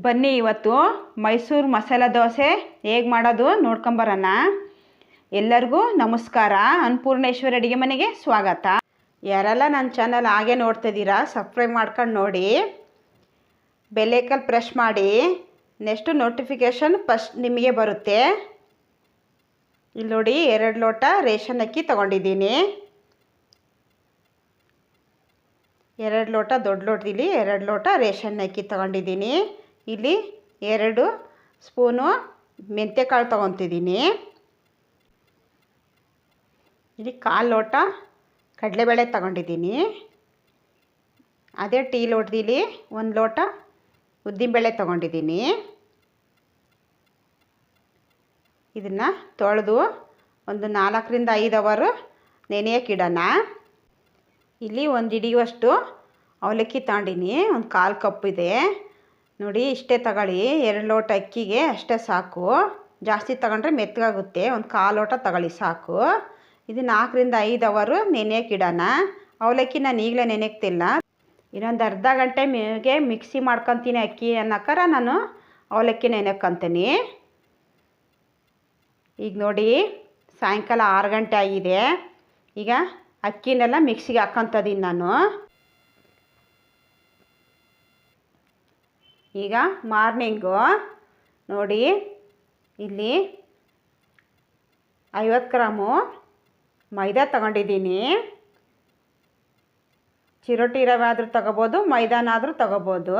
ಬನ್ನಿ ಇವತ್ತು ಮೈಸೂರು ಮಸಾಲೆ ದೋಸೆ ಹೇಗೆ ಮಾಡೋದು ನೋಡ್ಕೊಂಬರೋಣ. ಎಲ್ಲರಿಗೂ ನಮಸ್ಕಾರ. ಅನ್ನಪೂರ್ಣೇಶ್ವರಿ ಅಡುಗೆ ಮನೆಗೆ ಸ್ವಾಗತ. ಯಾರೆಲ್ಲ ನನ್ನ ಚಾನಲ್ ಹಾಗೆ ನೋಡ್ತಿದ್ದೀರಾ ಸಬ್ಸ್ಕ್ರೈಬ್ ಮಾಡ್ಕೊಂಡು ನೋಡಿ, ಬೆಲ್ಲೈಕನ್ ಪ್ರೆಸ್ ಮಾಡಿ. ನೆಕ್ಸ್ಟ್ ನೋಟಿಫಿಕೇಷನ್ ಫಸ್ಟ್ ನಿಮಗೆ ಬರುತ್ತೆ. ಇಲ್ಲಿ ನೋಡಿ 2 ಲೋಟ ರೇಷನ್ ಅಕ್ಕಿ ತೊಗೊಂಡಿದ್ದೀನಿ. 2 ಲೋಟ ದೊಡ್ಡ ಲೋಟದಲ್ಲಿ 2 ಲೋಟ ರೇಷನ್ ಅಕ್ಕಿ ತೊಗೊಂಡಿದ್ದೀನಿ. ಇಲ್ಲಿ 2 ಸ್ಪೂನು ಮೆಂತ್ಯಕಾಳು ತೊಗೊತಿದ್ದೀನಿ. ಇಲ್ಲಿ 1/4 ಲೋಟ ಕಡಲೆಬೇಳೆ ತೊಗೊಂಡಿದ್ದೀನಿ. ಅದೇ ಟೀ ಲೋಟದಲ್ಲಿ 1 ಲೋಟ ಉದ್ದಿನಬೇಳೆ ತೊಗೊಂಡಿದ್ದೀನಿ. ಇದನ್ನು ತೊಳೆದು ಒಂದು 4 ರಿಂದ 5 ಅವರ್ ನೆನೆಯೋಕ್ಕಿಡೋಣ. ಇಲ್ಲಿ 1 ಹಿಡಿಯುವಷ್ಟು ಅವಲಕ್ಕಿ ತಗೊಂಡಿನಿ. ಒಂದು 1/4 ಕಪ್ ಇದೆ ನೋಡಿ. ಇಷ್ಟೇ ತಗೊಳ್ಳಿ, 2 ಲೋಟ ಅಕ್ಕಿಗೆ ಅಷ್ಟೇ ಸಾಕು. ಜಾಸ್ತಿ ತಗೊಂಡ್ರೆ ಮೆತ್ತಗಾಗುತ್ತೆ. ಒಂದು 1/4 ಲೋಟ ತಗೊಳ್ಳಿ ಸಾಕು. ಇದು 4 ರಿಂದ 5 ಅವರ್ ನೆನೆಯೋಕ್ಕಿಡೋಣ. ಅವಲಕ್ಕಿ ನಾನು ಈಗಲೇ ನೆನೆಯಕ್ತಿಲ್ಲ, ಇನ್ನೊಂದು ಅರ್ಧ ಗಂಟೆ ಮೇಗೆ ಮಿಕ್ಸಿ ಮಾಡ್ಕೊತೀನಿ. ಅಕ್ಕಿ ಅನ್ನೋಕ್ಕಾರ ನಾನು ಅವಲಕ್ಕಿ ನೆನೆಕ್ಕಂತೀನಿ. ಈಗ ನೋಡಿ ಸಾಯಂಕಾಲ 6 ಗಂಟೆ ಆಗಿದೆ. ಈಗ ಅಕ್ಕಿನೆಲ್ಲ ಮಿಕ್ಸಿಗೆ ಹಾಕ್ಕೊತಿದ್ದೀನಿ ನಾನು. ಈಗ ಮಾರ್ನಿಂಗು ನೋಡಿ, ಇಲ್ಲಿ 50 ಗ್ರಾಮು ಮೈದಾ ತಗೊಂಡಿದ್ದೀನಿ. ಚಿರೋಟಿ ರವೆ ಆದರೂ ತಗೋಬೋದು, ಮೈದಾನಾದರೂ ತಗೋಬೋದು.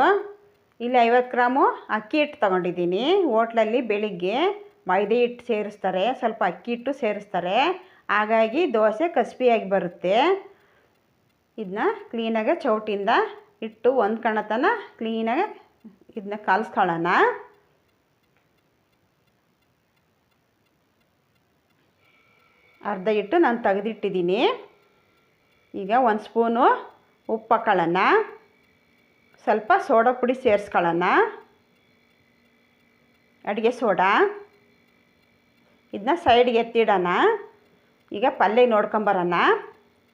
ಇಲ್ಲಿ 50 ಗ್ರಾಮು ಅಕ್ಕಿ ಹಿಟ್ಟು ತಗೊಂಡಿದ್ದೀನಿ. ಹೋಟ್ಲಲ್ಲಿ ಬೆಳಿಗ್ಗೆ ಮೈದಾ ಹಿಟ್ಟು ಸೇರಿಸ್ತಾರೆ, ಸ್ವಲ್ಪ ಅಕ್ಕಿ ಹಿಟ್ಟು ಸೇರಿಸ್ತಾರೆ, ಹಾಗಾಗಿ ದೋಸೆ ಕ್ರಿಸ್ಪಿಯಾಗಿ ಬರುತ್ತೆ. ಇದನ್ನ ಕ್ಲೀನಾಗಿ ಚೌಟಿಯಿಂದ ಇಟ್ಟು ಒಂದು ಕಣತನ ಕ್ಲೀನಾಗಿ ಇದನ್ನ ಕಲಿಸ್ಕೊಳ್ಳೋಣ. ಅರ್ಧ ಹಿಟ್ಟು ನಾನು ತೆಗೆದಿಟ್ಟಿದ್ದೀನಿ. ಈಗ 1 ಸ್ಪೂನು ಉಪ್ಪು ಹಾಕೊಳ್ಳೋಣ, ಸ್ವಲ್ಪ ಸೋಡಾ ಪುಡಿ ಸೇರಿಸ್ಕೊಳ್ಳೋಣ, ಅಡುಗೆ ಸೋಡಾ. ಇದನ್ನ ಸೈಡ್ಗೆ ಎತ್ತಿಡೋಣ. ಈಗ ಪಲ್ಯ ನೋಡ್ಕೊಂಬರೋಣ.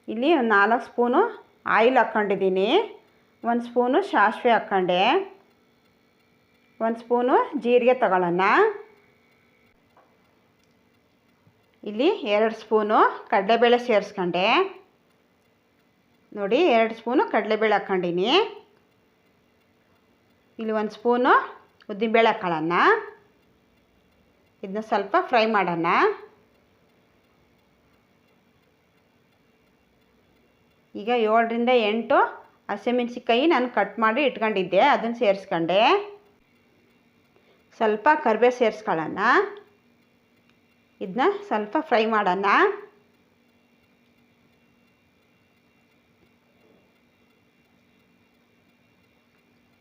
ಇಲ್ಲಿ 4 ಸ್ಪೂನು ಆಯಿಲ್ ಹಾಕ್ಕೊಂಡಿದ್ದೀನಿ. 1 ಸ್ಪೂನು ಸಾಸಿವೆ ಹಾಕ್ಕೊಂಡೆ, 1 ಸ್ಪೂನು ಜೀರಿಗೆ ತಗೊಳ್ಳೋಣ. ಇಲ್ಲಿ 2 ಸ್ಪೂನು ಕಡಲೆಬೇಳೆ ಸೇರಿಸ್ಕೊಂಡೆ ನೋಡಿ. 2 ಸ್ಪೂನು ಕಡಲೆಬೇಳೆ ಹಾಕ್ಕೊಂಡಿನಿ. ಇಲ್ಲಿ 1 ಸ್ಪೂನು ಉದ್ದಿನಬೇಳೆ ಹಾಕೊಳ್ಳೋಣ. ಇದನ್ನ ಸ್ವಲ್ಪ ಫ್ರೈ ಮಾಡೋಣ. ಈಗ 7 ರಿಂದ 8 ಹಸಿಮೆಣಸಿನ್ಕಾಯಿ ನಾನು ಕಟ್ ಮಾಡಿ ಇಟ್ಕೊಂಡಿದ್ದೆ, ಅದನ್ನು ಸೇರಿಸ್ಕೊಂಡೆ. ಸ್ವಲ್ಪ ಕರಿಬೇವು ಸೇರಿಸ್ಕೊಳ್ಳೋಣ. ಇದನ್ನ ಸ್ವಲ್ಪ ಫ್ರೈ ಮಾಡೋಣ.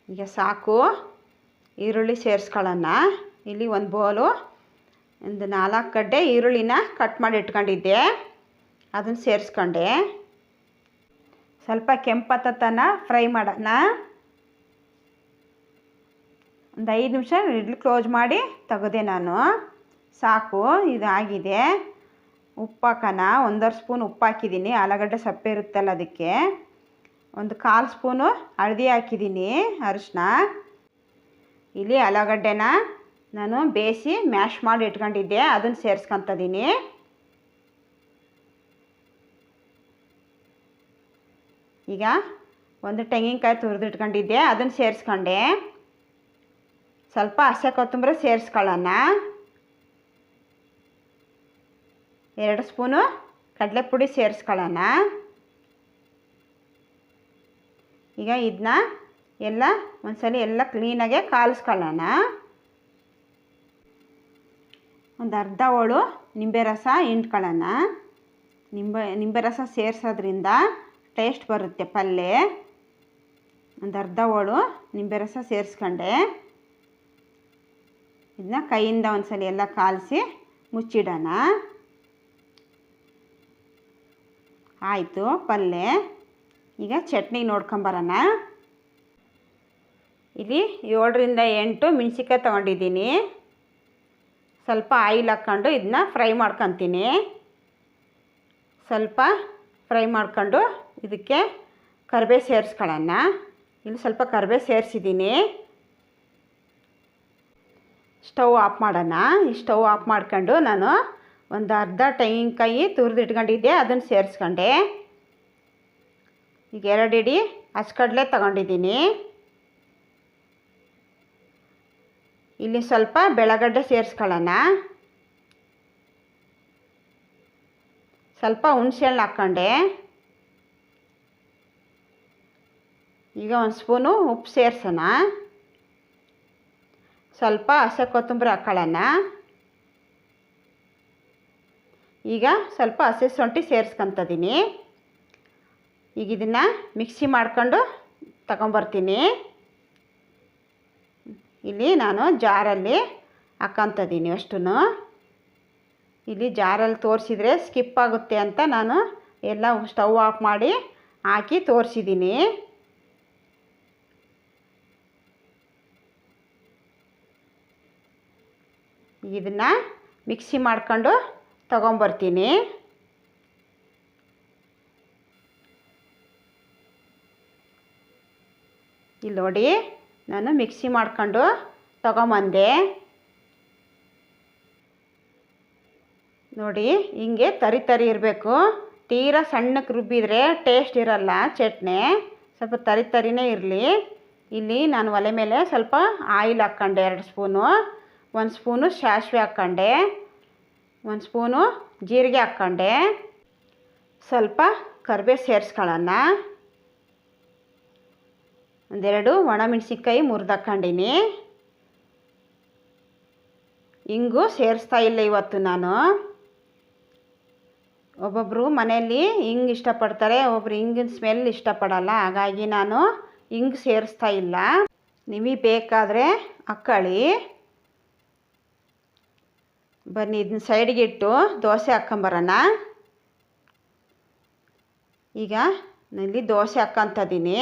ಈಗ ಸಾಕು. ಈರುಳ್ಳಿ ಸೇರಿಸ್ಕೊಳ್ಳೋಣ. ಇಲ್ಲಿ 1 ಬೌಲು ಒಂದು 4 ಗಡ್ಡೆ ಈರುಳ್ಳಿನ ಕಟ್ ಮಾಡಿ ಇಟ್ಕೊಂಡಿದ್ದೆ, ಅದನ್ನು ಸೇರಿಸ್ಕೊಂಡೆ. ಸ್ವಲ್ಪ ಕೆಂಪತ್ತನ ಫ್ರೈ ಮಾಡೋಣ. ಒಂದು 5 ನಿಮಿಷ ಇಡ್ಲಿ ಕ್ಲೋಸ್ ಮಾಡಿ ತೆಗೆದೆ ನಾನು. ಸಾಕು, ಇದಾಗಿದೆ. ಉಪ್ಪು ಹಾಕೋಣ. 1.5 ಸ್ಪೂನ್ ಉಪ್ಪು ಹಾಕಿದ್ದೀನಿ, ಆಲೂಗಡ್ಡೆ ಸಪ್ಪೆ ಇರುತ್ತಲ್ಲ ಅದಕ್ಕೆ. ಒಂದು 1/4 ಸ್ಪೂನು ಹಳದಿ ಹಾಕಿದ್ದೀನಿ, ಅರಿಶಿನ. ಇಲ್ಲಿ ಆಲೂಗಡ್ಡೆನ ನಾನು ಬೇಯಿಸಿ ಮ್ಯಾಶ್ ಮಾಡಿ ಇಟ್ಕೊಂಡಿದ್ದೆ, ಅದನ್ನು ಸೇರಿಸ್ಕೊತಿದ್ದೀನಿ. ಈಗ 1 ತೆಂಗಿನಕಾಯಿ ತುರಿದು ಇಟ್ಕೊಂಡಿದ್ದೆ, ಅದನ್ನು ಸೇರಿಸ್ಕೊಂಡೆ. ಸ್ವಲ್ಪ ಹಸಿ ಕೊತ್ತಂಬರಿ ಸೇರಿಸ್ಕೊಳ್ಳೋಣ. 2 ಸ್ಪೂನು ಕಡಲೆಪುಡಿ ಸೇರಿಸ್ಕೊಳ್ಳೋಣ. ಈಗ ಇದನ್ನ ಎಲ್ಲ ಒಂದ್ಸಲ ಎಲ್ಲ ಕ್ಲೀನಾಗೆ ಕಾಲಿಸ್ಕೊಳ್ಳೋಣ. ಒಂದು ಅರ್ಧ ಹೋಳು ನಿಂಬೆ ರಸ ಹಿಂಡ್ಕೊಳ್ಳೋಣ. ನಿಂಬೆ ರಸ ಸೇರಿಸೋದ್ರಿಂದ ಟೇಸ್ಟ್ ಬರುತ್ತೆ ಪಲ್ಯ. ಒಂದು ಅರ್ಧ ಹೋಳು ನಿಂಬೆ ರಸ ಸೇರಿಸ್ಕೊಂಡೆ. ಇದನ್ನ ಕೈಯಿಂದ ಒಂದ್ಸಲ ಎಲ್ಲ ಕಾಲಿಸಿ ಮುಚ್ಚಿಡೋಣ. ಆಯಿತು ಪಲ್ಯ. ಈಗ ಚಟ್ನಿ ನೋಡ್ಕೊಂಬರೋಣ. ಇಲ್ಲಿ 7 ರಿಂದ 8 ಮೆಣಸಿನ್ಕಾಯಿ ತೊಗೊಂಡಿದ್ದೀನಿ. ಸ್ವಲ್ಪ ಆಯಿಲ್ ಹಾಕ್ಕೊಂಡು ಇದನ್ನ ಫ್ರೈ ಮಾಡ್ಕೊತೀನಿ. ಸ್ವಲ್ಪ ಫ್ರೈ ಮಾಡ್ಕೊಂಡು ಇದಕ್ಕೆ ಕರಿಬೇವು ಸೇರಿಸ್ಕೊಳ್ಳೋಣ. ಇಲ್ಲಿ ಸ್ವಲ್ಪ ಕರಿಬೇವು ಸೇರಿಸಿದ್ದೀನಿ. ಸ್ಟವ್ ಆಫ್ ಮಾಡೋಣ. ಈ ಸ್ಟವ್ ಆಫ್ ಮಾಡ್ಕೊಂಡು ನಾನು ಒಂದು ಅರ್ಧ ತೆಂಗಿನಕಾಯಿ ತುರಿದಿಟ್ಕೊಂಡಿದ್ದೆ, ಅದನ್ನು ಸೇರಿಸ್ಕೊಂಡೆ. ಈಗ 2 ಇಡಿ ಹಚ್ಕಡಲೆ ತಗೊಂಡಿದ್ದೀನಿ. ಇಲ್ಲಿ ಸ್ವಲ್ಪ ಬೆಳಗಡ್ಡೆ ಸೇರಿಸ್ಕೊಳ್ಳೋಣ. ಸ್ವಲ್ಪ ಹುಣಸೆಹಣ್ಣು ಹಾಕ್ಕೊಂಡೆ. ಈಗ 1 ಸ್ಪೂನು ಉಪ್ಪು ಸೇರಿಸೋಣ. ಸ್ವಲ್ಪ ಹಸಿ ಕೊತ್ತಂಬರಿ ಹಾಕ್ಕೊಳ್ಳೋಣ. ಈಗ ಸ್ವಲ್ಪ ಹಸಿ ಶುಂಠಿ ಸೇರಿಸ್ಕೊತಿದ್ದೀನಿ. ಈಗ ಇದನ್ನು ಮಿಕ್ಸಿ ಮಾಡ್ಕೊಂಡು ತಗೊಂಬರ್ತೀನಿ. ಇಲ್ಲಿ ನಾನು ಜಾರಲ್ಲಿ ಹಾಕ್ಕೊತಿದ್ದೀನಿ ಅಷ್ಟೂ. ಇಲ್ಲಿ ಜಾರಲ್ಲಿ ತೋರಿಸಿದ್ರೆ ಸ್ಕಿಪ್ ಆಗುತ್ತೆ ಅಂತ ನಾನು ಎಲ್ಲ ಸ್ಟವ್ ಆಫ್ ಮಾಡಿ ಹಾಕಿ ತೋರಿಸಿದ್ದೀನಿ. ಇದನ್ನು ಮಿಕ್ಸಿ ಮಾಡ್ಕೊಂಡು ತಗೊಂಬರ್ತೀನಿ. ಇಲ್ಲಿ ನೋಡಿ, ನಾನು ಮಿಕ್ಸಿ ಮಾಡ್ಕೊಂಡು ತಗೊಂಬಂದೆ. ನೋಡಿ, ಹಿಂಗೆ ತರಿ ತರಿ ಇರಬೇಕು. ತೀರಾ ಸಣ್ಣಕ್ಕೆ ರುಬ್ಬಿದರೆ ಟೇಸ್ಟ್ ಇರಲ್ಲ ಚಟ್ನಿ. ಸ್ವಲ್ಪ ತರಿ ತರಿನೇ ಇರಲಿ. ಇಲ್ಲಿ ನಾನು ಒಲೆ ಮೇಲೆ ಸ್ವಲ್ಪ ಆಯಿಲ್ ಹಾಕ್ಕೊಂಡೆ, 2 ಸ್ಪೂನು. 1 ಸ್ಪೂನು ಸಾಸಿವೆ ಹಾಕ್ಕೊಂಡೆ. 1 ಸ್ಪೂನು ಜೀರಿಗೆ ಹಾಕ್ಕೊಂಡೆ. ಸ್ವಲ್ಪ ಕರಿಬೇವು ಸೇರಿಸ್ಕೊಳ್ಳೋಣ. 1-2 ಒಣಮೆಣಸಿನ್ಕಾಯಿ ಮುರಿದು ಹಾಕ್ಕೊಂಡಿನಿ. ಹಿಂಗು ಸೇರಿಸ್ತಾ ಇಲ್ಲ ಇವತ್ತು ನಾನು. ಒಬ್ಬೊಬ್ಬರು ಮನೆಯಲ್ಲಿ ಹಿಂಗೆ ಇಷ್ಟಪಡ್ತಾರೆ, ಒಬ್ಬರು ಹಿಂಗಿನ ಸ್ಮೆಲ್ ಇಷ್ಟಪಡಲ್ಲ. ಹಾಗಾಗಿ ನಾನು ಹಿಂಗೆ ಸೇರಿಸ್ತಾ ಇಲ್ಲ. ನಿಮಗೆ ಬೇಕಾದರೆ ಹಾಕ್ಕೊಳ್ಳಿ. ಬನ್ನಿ, ಇದನ್ನ ಸೈಡಿಗೆ ಇಟ್ಟು ದೋಸೆ ಹಾಕ್ಕೊಂಬರೋಣ. ಈಗ ಇಲ್ಲಿ ದೋಸೆ ಹಾಕ್ಕೊಂತಿದ್ದೀನಿ.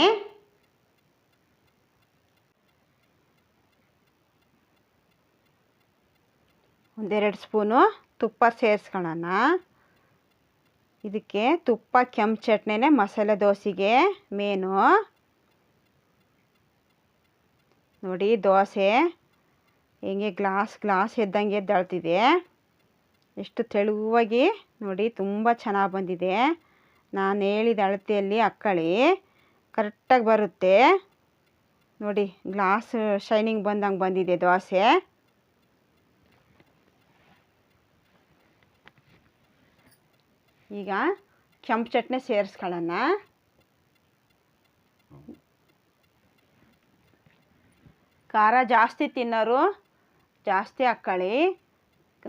ಒಂದೆರಡು ಸ್ಪೂನು ತುಪ್ಪ ಸೇರಿಸ್ಕೊಳ್ಳೋಣ. ಇದಕ್ಕೆ ತುಪ್ಪ ಕೆಂಪು ಚಟ್ನಿನೇ ಮಸಾಲೆ ದೋಸೆಗೆ ಮೇನು. ನೋಡಿ, ದೋಸೆ ಹೆಂಗೆ ಗ್ಲಾಸ್ ಎದ್ದಂಗೆ ಎದ್ದಾಳ್ತಿದೆ. ಎಷ್ಟು ತೆಳುವಾಗಿ ನೋಡಿ, ತುಂಬ ಚೆನ್ನಾಗಿ ಬಂದಿದೆ. ನಾನು ಹೇಳಿದ ಅಳತೆಯಲ್ಲಿ ಹಾಕ್ಕೊಳ್ಳಿ, ಕರೆಕ್ಟಾಗಿ ಬರುತ್ತೆ. ನೋಡಿ, ಗ್ಲಾಸ್ ಶೈನಿಂಗ್ ಬಂದಂಗೆ ಬಂದಿದೆ ದೋಸೆ. ಈಗ ಕೆಂಪು ಚಟ್ನಿ ಸೇರಿಸ್ಕೊಳ್ಳೋಣ. ಖಾರ ಜಾಸ್ತಿ ತಿನ್ನೋರು ಜಾಸ್ತಿ ಹಾಕ್ಕೊಳ್ಳಿ.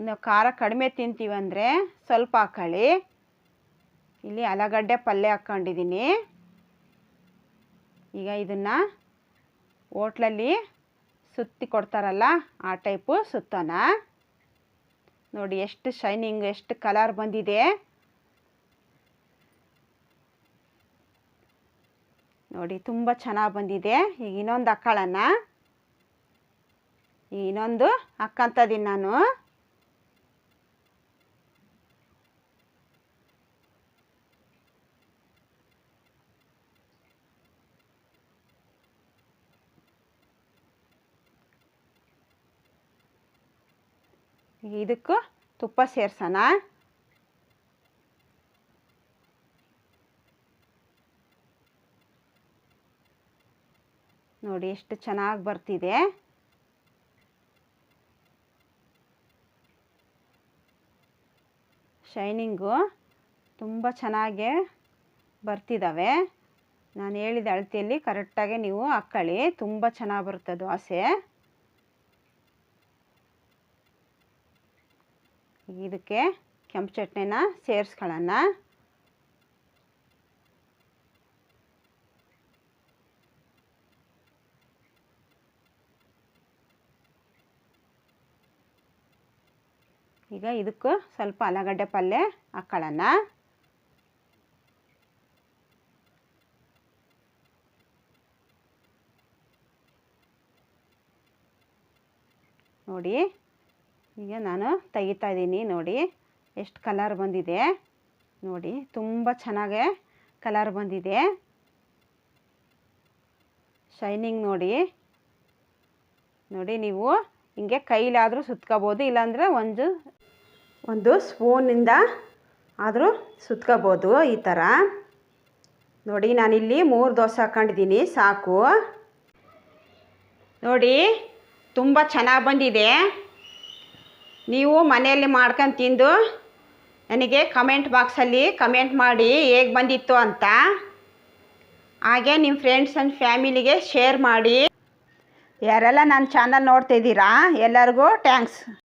ನಾವು ಖಾರ ಕಡಿಮೆ ತಿಂತೀವಂದರೆ ಸ್ವಲ್ಪ ಹಾಕ್ಕೊಳ್ಳಿ. ಇಲ್ಲಿ ಆಲೂಗಡ್ಡೆ ಪಲ್ಯ ಹಾಕ್ಕೊಂಡಿದ್ದೀನಿ. ಈಗ ಇದನ್ನು ಹೋಟ್ಲಲ್ಲಿ ಸುತ್ತಿ ಕೊಡ್ತಾರಲ್ಲ, ಆ ಟೈಪು ಸುತ್ತೋಣ. ನೋಡಿ, ಎಷ್ಟು ಶೈನಿಂಗ್, ಎಷ್ಟು ಕಲರ್ ಬಂದಿದೆ ನೋಡಿ, ತುಂಬ ಚೆನ್ನಾಗಿ ಬಂದಿದೆ. ಈಗ ಇನ್ನೊಂದು ಹಾಕ್ಕೊಳ್ಳೋಣ. ಇನ್ನೊಂದು ಹಾಕ್ಕೊಂತಿದ್ದೀನಿ ನಾನು. ಇದಕ್ಕೂ ತುಪ್ಪ ಸೇರ್ಸೋಣ. ನೋಡಿ, ಎಷ್ಟು ಚೆನ್ನಾಗಿ ಬರ್ತಿದೆ. ಶೈನಿಂಗು ತುಂಬ ಚೆನ್ನಾಗಿ ಬರ್ತಿದ್ದಾವೆ. ನಾನು ಹೇಳಿದ ಅಳತೆಯಲ್ಲಿ ಕರೆಕ್ಟಾಗಿ ನೀವು ಹಾಕ್ಕೊಳ್ಳಿ, ತುಂಬ ಚೆನ್ನಾಗಿ ಬರುತ್ತೆ ದೋಸೆ. ಇದಕ್ಕೆ ಕೆಂಪು ಚಟ್ನಿನ ಸೇರಿಸ್ಕೊಳ್ಳೋಣ. ಈಗ ಇದಕ್ಕೂ ಸ್ವಲ್ಪ ಆಲೂಗಡ್ಡೆ ಪಲ್ಯ ಹಾಕ್ಕೊಳ್ಳೋಣ. ನೋಡಿ, ಈಗ ನಾನು ತೆಗಿತಾ ಇದ್ದೀನಿ. ನೋಡಿ, ಎಷ್ಟು ಕಲರ್ ಬಂದಿದೆ. ನೋಡಿ, ತುಂಬ ಚೆನ್ನಾಗೆ ಕಲರ್ ಬಂದಿದೆ. ಶೈನಿಂಗ್ ನೋಡಿ. ನೋಡಿ, ನೀವು ಹಿಂಗೆ ಕೈಲಾದರೂ ಸುತ್ಕೋಬೋದು, ಇಲ್ಲಾಂದರೆ ಒಂದು ಸ್ಪೂನಿಂದ ಆದರೂ ಸುತ್ಕೋಬೋದು. ಈ ಥರ ನೋಡಿ, ನಾನಿಲ್ಲಿ 3 ದೋಸೆ ಹಾಕ್ಕೊಂಡಿದ್ದೀನಿ, ಸಾಕು. ನೋಡಿ ತುಂಬ ಚೆನ್ನಾಗಿ ಬಂದಿದೆ. ನೀವು ಮನೆಯಲ್ಲಿ ಮಾಡ್ಕೊಂಡು ತಿಂದು ನನಗೆ ಕಮೆಂಟ್ ಬಾಕ್ಸಲ್ಲಿ ಕಮೆಂಟ್ ಮಾಡಿ ಹೇಗೆ ಬಂದಿತ್ತು ಅಂತ. ಹಾಗೆ ನಿಮ್ಮ ಫ್ರೆಂಡ್ಸ್ ಆ್ಯಂಡ್ ಫ್ಯಾಮಿಲಿಗೆ ಶೇರ್ ಮಾಡಿ. ಯಾರೆಲ್ಲ ನನ್ನ ಚಾನಲ್ ನೋಡ್ತಾಯಿದ್ದೀರಾ ಎಲ್ಲರಿಗೂ ಥ್ಯಾಂಕ್ಸ್.